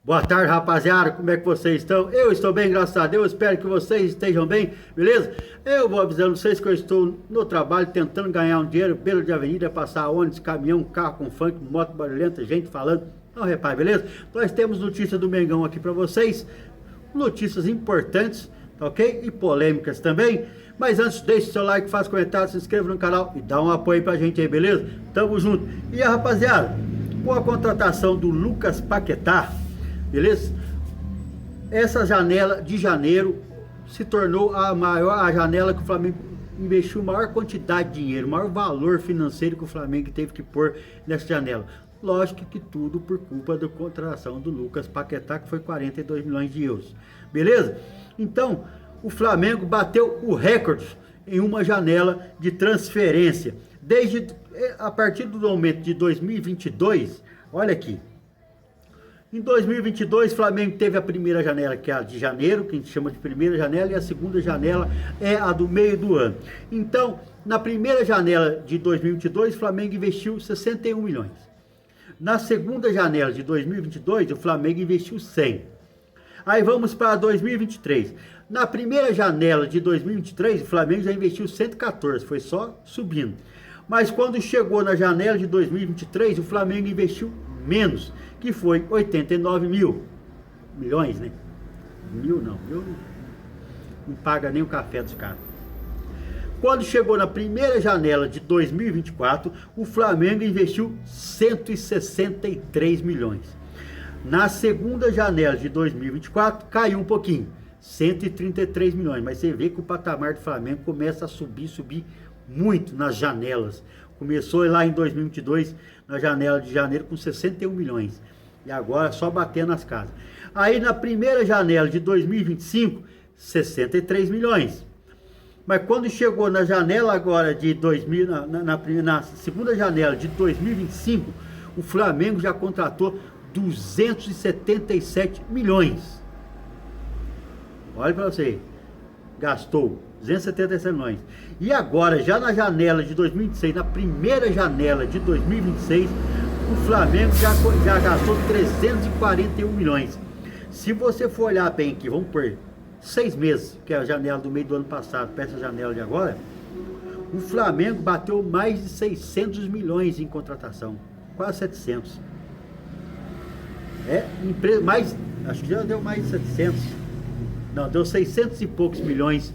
Boa tarde, rapaziada. Como é que vocês estão? Eu estou bem, graças a Deus. Espero que vocês estejam bem, beleza? Eu vou avisando vocês que eu estou no trabalho tentando ganhar um dinheiro, beira de avenida, passar ônibus, caminhão, carro com funk, moto barulhenta, gente falando. Não repare, beleza? Nós temos notícias do Mengão aqui para vocês, notícias importantes, tá ok? E polêmicas também. Mas antes, deixe seu like, faça comentário, se inscreva no canal e dá um apoio pra gente aí, beleza? Tamo junto. E a rapaziada, com a contratação do Lucas Paquetá, beleza? Essa janela de janeiro se tornou a janela que o Flamengo investiu maior quantidade de dinheiro, maior valor financeiro que o Flamengo teve que pôr nessa janela. Lógico que tudo por culpa da contratação do Lucas Paquetá, que foi 42 milhões de euros. Beleza? Então, o Flamengo bateu o recorde em uma janela de transferência. A partir do momento de 2022, olha aqui. Em 2022, o Flamengo teve a primeira janela, que é a de janeiro, que a gente chama de primeira janela, e a segunda janela é a do meio do ano. Então, na primeira janela de 2022, o Flamengo investiu 61 milhões. Na segunda janela de 2022, o Flamengo investiu 100. Aí vamos para 2023. Na primeira janela de 2023, o Flamengo já investiu 114, foi só subindo. Mas quando chegou na janela de 2023, o Flamengo investiu menos, que foi 89 milhões, né? Mil não paga nem o café dos caras. Quando chegou na primeira janela de 2024, o Flamengo investiu 163 milhões. Na segunda janela de 2024, caiu um pouquinho, 133 milhões. Mas você vê que o patamar do Flamengo começa a subir muito nas janelas. Começou lá em 2022, na janela de janeiro, com 61 milhões. E agora só batendo nas casas. Aí na primeira janela de 2025, 63 milhões. Mas quando chegou na janela agora de 2000, na segunda janela de 2025, o Flamengo já contratou 277 milhões. Olha para você, gastou 277 milhões. E agora, já na janela de 2026, na primeira janela de 2026, o Flamengo já gastou 341 milhões. Se você for olhar bem aqui, vamos por 6 meses, que é a janela do meio do ano passado, para essa janela de agora, o Flamengo bateu mais de 600 milhões em contratação, quase 700. Acho que já deu mais de 700. Não, deu 600 e poucos milhões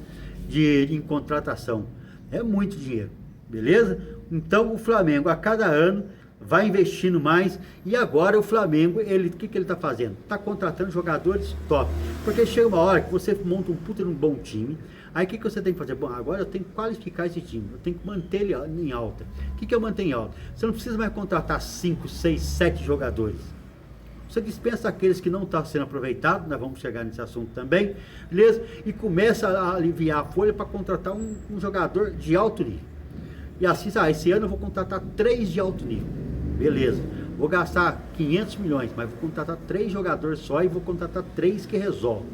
em contratação. É muito dinheiro, beleza? Então o Flamengo a cada ano vai investindo mais. E agora o Flamengo, o que ele está fazendo? Está contratando jogadores top. Porque chega uma hora que você monta um puta num bom time. Aí o que você tem que fazer? Bom, agora eu tenho que qualificar esse time, eu tenho que manter ele em alta. O que eu mantenho em alta? Você não precisa mais contratar 5, 6, 7 jogadores. Você dispensa aqueles que não estão sendo aproveitados, nós vamos chegar nesse assunto também, beleza? E começa a aliviar a folha para contratar um jogador de alto nível. E assim, esse ano eu vou contratar 3 de alto nível, beleza? Vou gastar 500 milhões, mas vou contratar 3 jogadores só e vou contratar 3 que resolvem.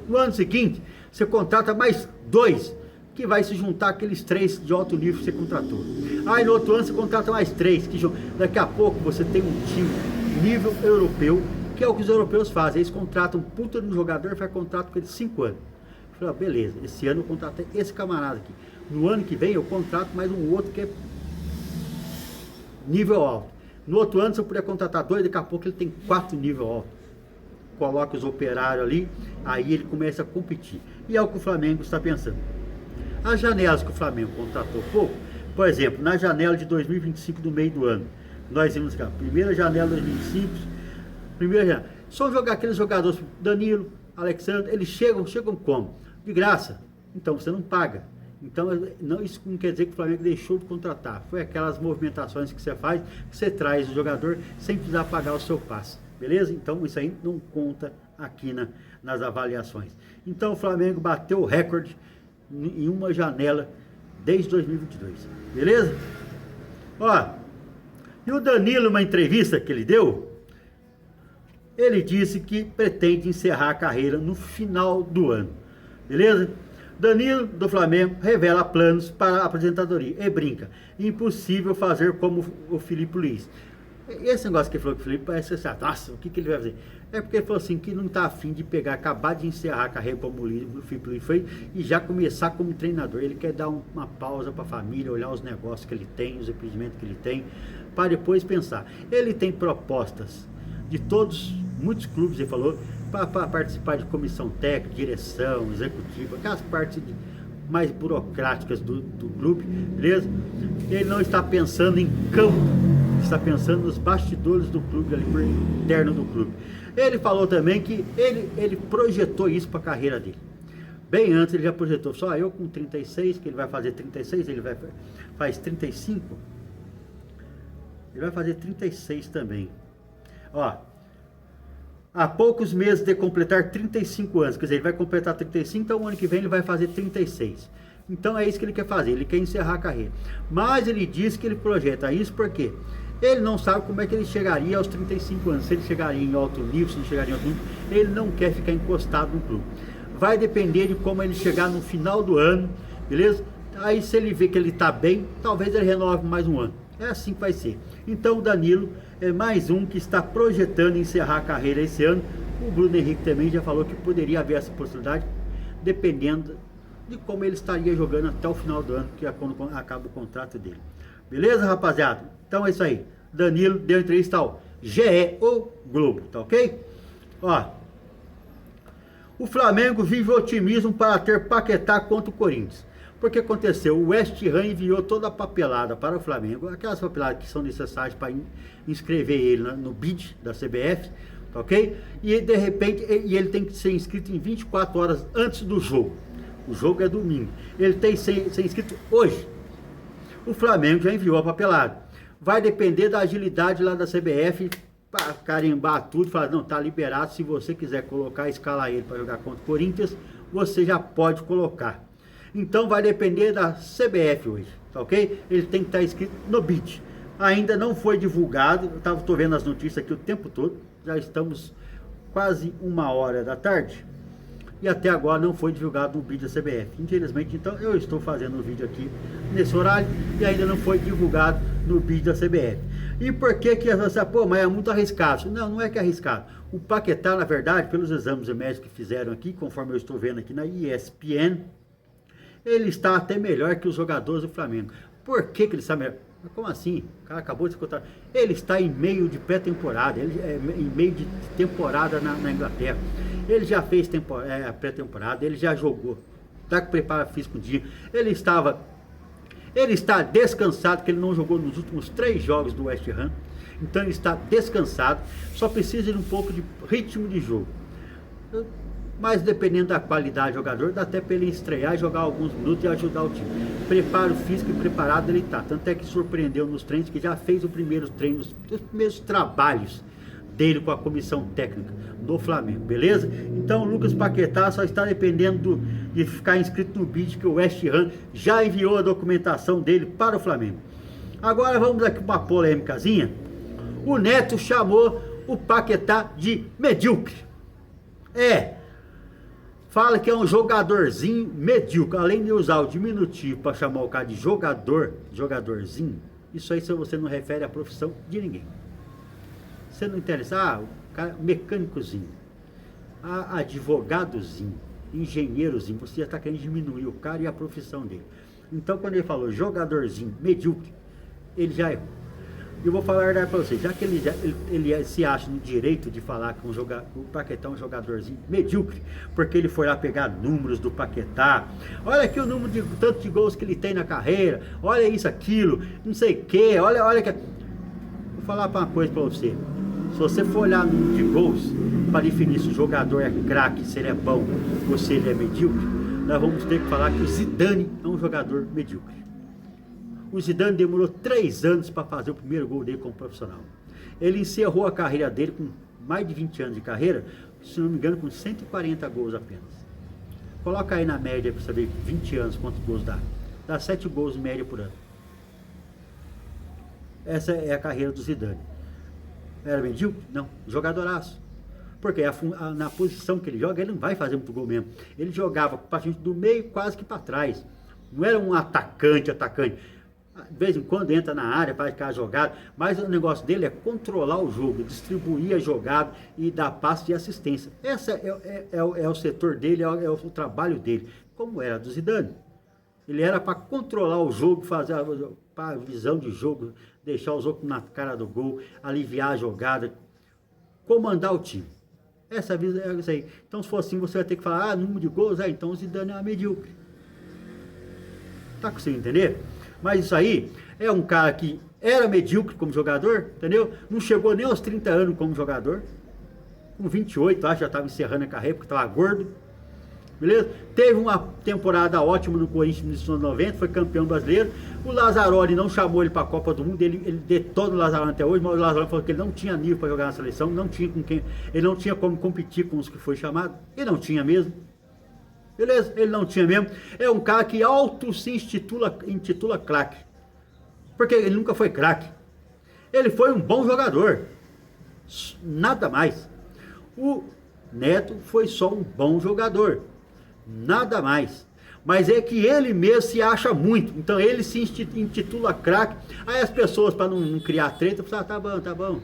No ano seguinte, você contrata mais 2, que vai se juntar aqueles 3 de alto nível que você contratou. Aí no outro ano você contrata mais 3, que daqui a pouco você tem um time nível europeu, que é o que os europeus fazem. Eles contratam um puta de um jogador e faz contrato com ele 5 anos. Eu falei, beleza, esse ano eu contratei esse camarada aqui. No ano que vem eu contrato mais um outro que é nível alto. No outro ano, se eu puder contratar 2, daqui a pouco ele tem 4 nível alto. Coloca os operários ali, aí ele começa a competir. E é o que o Flamengo está pensando. As janelas que o Flamengo contratou pouco, por exemplo, na janela de 2025 do meio do ano, nós vimos cá, primeira janela de 2025, primeira janela. Só jogar aqueles jogadores, Danilo, Alexandre, eles chegam como? De graça. Então você não paga. Então isso não quer dizer que o Flamengo deixou de contratar. Foi aquelas movimentações que você faz, que você traz o jogador sem precisar pagar o seu passe. Beleza? Então isso aí não conta aqui nas avaliações. Então o Flamengo bateu o recorde em uma janela desde 2022. Beleza? Ó. E o Danilo, uma entrevista que ele deu, ele disse que pretende encerrar a carreira no final do ano, beleza? Danilo, do Flamengo, revela planos para a aposentadoria e brinca, impossível fazer como o Filipe Luiz. Esse negócio que ele falou com o Felipe, parece que, nossa, o que ele vai fazer? É porque ele falou assim, que não está afim de pegar, acabar de encerrar a carreira como líder do Felipe foi e já começar como treinador. Ele quer dar uma pausa para a família, olhar os negócios que ele tem, os empreendimentos que ele tem, para depois pensar. Ele tem propostas de todos, muitos clubes, ele falou, para participar de comissão técnica, direção, executiva, aquelas partes mais burocráticas do clube, beleza? Ele não está pensando em campo, está pensando nos bastidores do clube, ali por interno do clube. Ele falou também que ele projetou isso para a carreira dele. Bem antes ele já projetou, só eu com 36, que ele vai fazer 36, ele faz 35, ele vai fazer 36 também. Ó, há poucos meses de completar 35 anos, quer dizer, ele vai completar 35, então o ano que vem ele vai fazer 36. Então é isso que ele quer fazer, ele quer encerrar a carreira. Mas ele diz que ele projeta isso porque ele não sabe como é que ele chegaria aos 35 anos, se ele chegaria em alto nível, se não chegaria em alto nível, ele não quer ficar encostado no clube. Vai depender de como ele chegar no final do ano, beleza? Aí se ele vê que ele está bem, talvez ele renove mais um ano. É assim que vai ser. Então o Danilo é mais um que está projetando encerrar a carreira esse ano. O Bruno Henrique também já falou que poderia haver essa possibilidade, dependendo de como ele estaria jogando até o final do ano, que é quando acaba o contrato dele. Beleza, rapaziada? Então é isso aí. Danilo deu entrevista ao GE, o Globo, tá ok? Ó, o Flamengo vive otimismo para ter Paquetá contra o Corinthians. Porque aconteceu, o West Ham enviou toda a papelada para o Flamengo, aquelas papeladas que são necessárias para inscrever ele no BID da CBF, tá ok? E de repente, ele tem que ser inscrito em 24 horas antes do jogo. O jogo é domingo. Ele tem que ser inscrito hoje. O Flamengo já enviou a papelada. Vai depender da agilidade lá da CBF para carimbar tudo, falar, não, tá liberado, se você quiser colocar, escalar ele para jogar contra o Corinthians, você já pode colocar. Então vai depender da CBF hoje, tá ok? Ele tem que estar inscrito no BID. Ainda não foi divulgado, estou vendo as notícias aqui o tempo todo, já estamos quase 1h da tarde, e até agora não foi divulgado no BID da CBF. Infelizmente, então, eu estou fazendo um vídeo aqui nesse horário, e ainda não foi divulgado no BID da CBF. E por que você, pô, mas é muito arriscado? Não, não é que é arriscado. O Paquetá, na verdade, pelos exames médicos que fizeram aqui, conforme eu estou vendo aqui na ESPN, ele está até melhor que os jogadores do Flamengo. Por que ele está melhor? Como assim? O cara acabou de se contar. Ele está em meio de pré-temporada, ele é em meio de temporada na Inglaterra. Ele já fez pré-temporada, ele já jogou. Está com preparo físico um dia. Ele está descansado, que ele não jogou nos últimos 3 jogos do West Ham. Então ele está descansado, só precisa de um pouco de ritmo de jogo. Mas dependendo da qualidade do jogador, dá até para ele estrear, jogar alguns minutos e ajudar o time. Preparo físico e preparado ele está. Tanto é que surpreendeu nos treinos, que já fez os primeiros treinos, os primeiros trabalhos dele com a comissão técnica do Flamengo, beleza? Então o Lucas Paquetá só está dependendo de ficar inscrito no BID, que o West Ham já enviou a documentação dele para o Flamengo. Agora vamos aqui para uma polêmicazinha. O Neto chamou o Paquetá de medíocre. Fala que é um jogadorzinho medíocre. Além de usar o diminutivo para chamar o cara de jogadorzinho, isso aí você não refere à profissão de ninguém. Você não interessa, o cara mecânicozinho, advogadozinho, engenheirozinho, você já está querendo diminuir o cara e a profissão dele. Então quando ele falou jogadorzinho medíocre, ele já errou. Eu vou falar para vocês, já que ele se acha no direito de falar que o Paquetá é um jogadorzinho medíocre, porque ele foi lá pegar números do Paquetá, olha aqui o número de tanto de gols que ele tem na carreira, olha isso, aquilo, não sei o que, olha que... Vou falar uma coisa para você, se você for olhar no número de gols, para definir se o jogador é craque, se ele é bom ou se ele é medíocre, nós vamos ter que falar que o Zidane é um jogador medíocre. O Zidane demorou 3 anos para fazer o primeiro gol dele como profissional. Ele encerrou a carreira dele com mais de 20 anos de carreira, se não me engano, com 140 gols apenas. Coloca aí na média para saber 20 anos quantos gols dá. Dá 7 gols em média por ano. Essa é a carreira do Zidane. Era medíocre? Não, jogadoraço. Porque na posição que ele joga, ele não vai fazer muito gol mesmo. Ele jogava para gente do meio quase que para trás. Não era um atacante. De vez em quando entra na área, faz aquela jogada, mas o negócio dele é controlar o jogo, distribuir a jogada e dar passe de assistência. Esse é o setor dele, é o trabalho dele, como era do Zidane. Ele era para controlar o jogo, fazer a visão de jogo, deixar os outros na cara do gol, aliviar a jogada, comandar o time. Essa visão é isso aí. Então, se for assim, você vai ter que falar, número de gols, então o Zidane é uma medíocre. Tá conseguindo entender? Mas isso aí é um cara que era medíocre como jogador, entendeu? Não chegou nem aos 30 anos como jogador. Com 28, acho que já estava encerrando a carreira, porque estava gordo. Beleza? Teve uma temporada ótima no Corinthians nos anos 90, foi campeão brasileiro. O Lazzaroni não chamou ele para a Copa do Mundo, ele detona o Lazzaroni até hoje, mas o Lazzaroni falou que ele não tinha nível para jogar na seleção, ele não tinha como competir com os que foi chamado, ele não tinha mesmo. Beleza? Ele não tinha mesmo. É um cara que auto se intitula craque. Porque ele nunca foi craque. Ele foi um bom jogador. Nada mais. O Neto foi só um bom jogador. Nada mais. Mas é que ele mesmo se acha muito. Então ele se intitula craque. Aí as pessoas, para não criar treta, falam, tá bom, tá bom.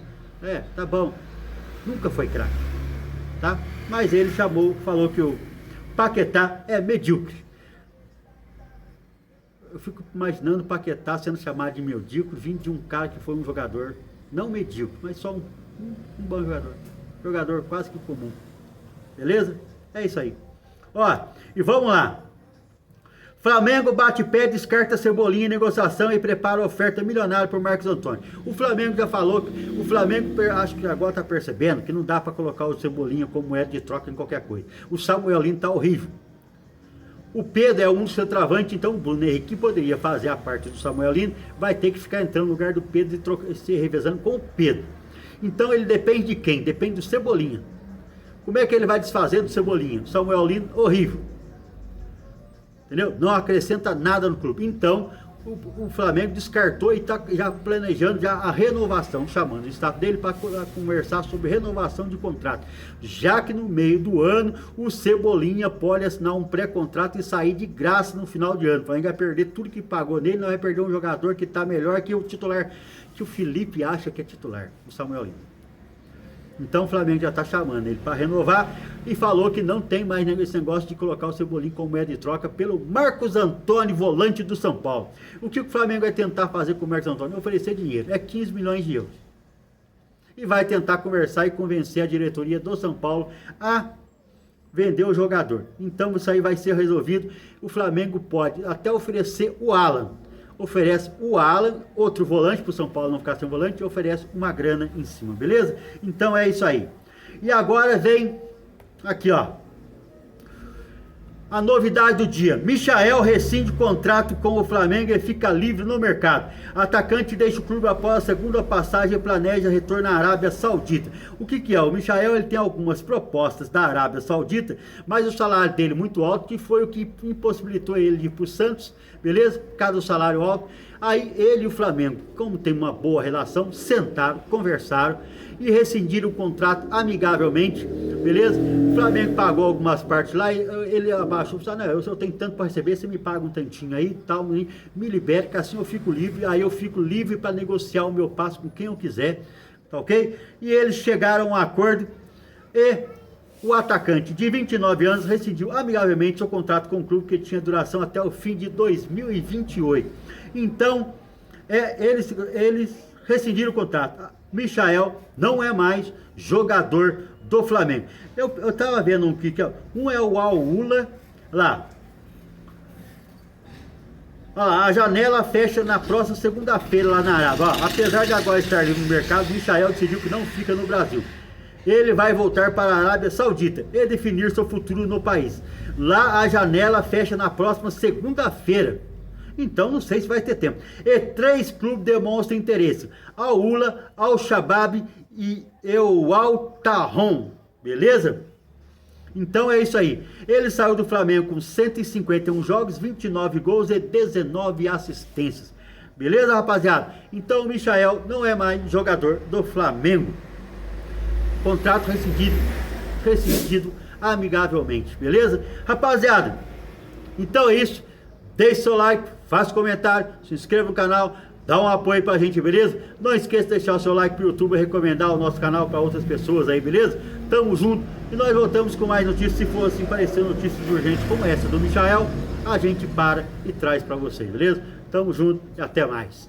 Tá bom. Nunca foi craque. Tá? Mas ele falou que o Paquetá é medíocre. Eu fico imaginando o Paquetá sendo chamado de medíocre, vindo de um cara que foi um jogador, não medíocre, mas só um bom jogador. Jogador quase que comum. Beleza? É isso aí. Ó, e vamos lá. Flamengo bate pé, descarta Cebolinha em negociação e prepara oferta milionária por Marcos Antônio. O Flamengo já falou, o Flamengo acho que agora está percebendo que não dá para colocar o Cebolinha como moeda de troca em qualquer coisa. O Samuel Lino está horrível. O Pedro é um centroavante, então o Bruno Henrique, que poderia fazer a parte do Samuel Lino, vai ter que ficar entrando no lugar do Pedro e se revezando com o Pedro. Então ele depende de quem? Depende do Cebolinha. Como é que ele vai desfazer do Cebolinha? Samuel Lino, horrível. Entendeu? Não acrescenta nada no clube. Então, o Flamengo descartou e está já planejando a renovação, chamando o staff dele para conversar sobre renovação de contrato. Já que no meio do ano, o Cebolinha pode assinar um pré-contrato e sair de graça no final de ano. O Flamengo vai perder tudo que pagou nele, não vai perder um jogador que está melhor que o titular, que o Felipe acha que é titular, o Samuel Lino. Então o Flamengo já está chamando ele para renovar e falou que não tem mais esse negócio de colocar o Cebolinha como moeda de troca pelo Marcos Antônio, volante do São Paulo. O que o Flamengo vai tentar fazer com o Marcos Antônio? Oferecer dinheiro, é 15 milhões de euros. E vai tentar conversar e convencer a diretoria do São Paulo a vender o jogador. Então isso aí vai ser resolvido. O Flamengo pode até oferecer o Alan. Oferece o Alan, outro volante, para o São Paulo não ficar sem volante, e oferece uma grana em cima, beleza? Então é isso aí. E agora vem aqui, ó. A novidade do dia. Michael rescinde contrato com o Flamengo e fica livre no mercado. Atacante deixa o clube após a segunda passagem e planeja retorno à Arábia Saudita. O que é? O Michael ele tem algumas propostas da Arábia Saudita, mas o salário dele muito alto, que foi o que impossibilitou ele de ir para o Santos, beleza? Por causa do salário alto. Aí ele e o Flamengo, como tem uma boa relação, sentaram, conversaram e rescindiram o contrato amigavelmente, beleza? O Flamengo pagou algumas partes lá, ele abaixou, falou, não, eu tenho tanto para receber, você me paga um tantinho aí, tal, me libera, que assim eu fico livre, aí eu fico livre para negociar o meu passe com quem eu quiser, tá ok? E eles chegaram a um acordo e o atacante de 29 anos rescindiu amigavelmente seu contrato com o clube, que tinha duração até o fim de 2028. Então, eles rescindiram o contrato. Michael não é mais jogador do Flamengo. Eu tava vendo um é o Al-Ula lá. Olha lá, a janela fecha na próxima segunda-feira lá na Arábia. Ó, apesar de agora estar livre no mercado, Michael decidiu que não fica no Brasil. Ele vai voltar para a Arábia Saudita e definir seu futuro no país. Lá a janela fecha na próxima segunda-feira. Então não sei se vai ter tempo. E 3 clubes demonstram interesse: Al-Ula, Al-Shabaab e o Al-Tahon. Beleza? Então é isso aí. Ele saiu do Flamengo com 151 jogos, 29 gols e 19 assistências. Beleza, rapaziada? Então o Michael não é mais jogador do Flamengo. Contrato rescindido amigavelmente. Beleza? Rapaziada, então é isso. Deixe seu like. faça comentário, se inscreva no canal, dá um apoio pra gente, beleza? Não esqueça de deixar o seu like pro YouTube e recomendar o nosso canal para outras pessoas aí, beleza? Tamo junto e nós voltamos com mais notícias. Se for assim, parecer notícias urgentes como essa do Michael, a gente para e traz pra vocês, beleza? Tamo junto e até mais.